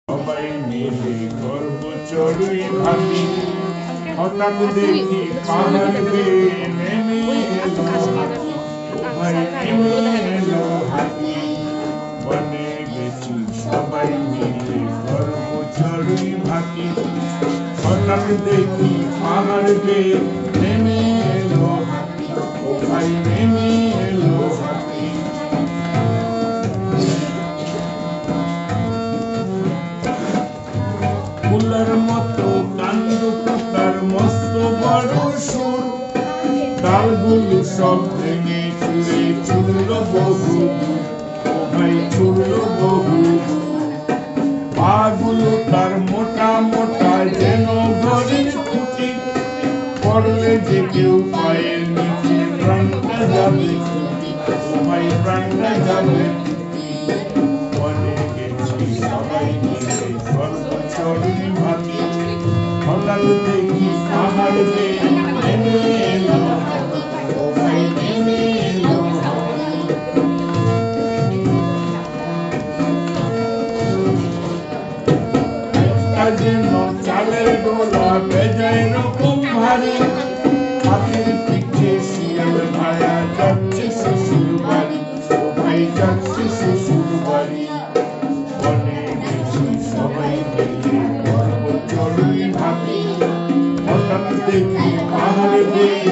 সবাই মিলে গর্ব চড়ুই ভাবি হঠাৎ দেখি পাহাড় বেয়ে নেমে এলো হাতি ভাই নেমে এলো হাতি বনে গেছি সবাই মিলে গর্ব চড়ুই ভাবি হঠাৎ দেখি পাহাড় বেয়ে নেমে এলো হাতি ভাই নেমে এলো হাতি ফুলের মতো কাণ্ড তার মস্ত বড় সুর ডালগুলো সব ভেঙে চুরে ছুড়ল বহু ও ভাই ছুড়ল বহু পাগুলো তার মোটা মোটা যেন ঘরের খুঁটি পড়লে যে কেউ পায়ের নিচে প্রাণটা যাবে ও ভাই প্রাণটা যাবে বনে গেছি সবাই মিলে গর্ব চড়ুই ভাতি হঠাৎ দেখি পাহাড় বেয়ে নেমে এলো ও ভাই নেমে এলো যেন চালের গোলা বেজায় রকম ভারী হাতির পিঠে শিয়াল ভায়া যাচ্ছে শ্বশুর বাড়ি ও ভাই যাচ্ছে শ্বশুর বাড়ি বনে গেছি সবাই মিলে গর্ব চড়ুই ভাতি হঠাৎ দেখি পাহাড় বেয়ে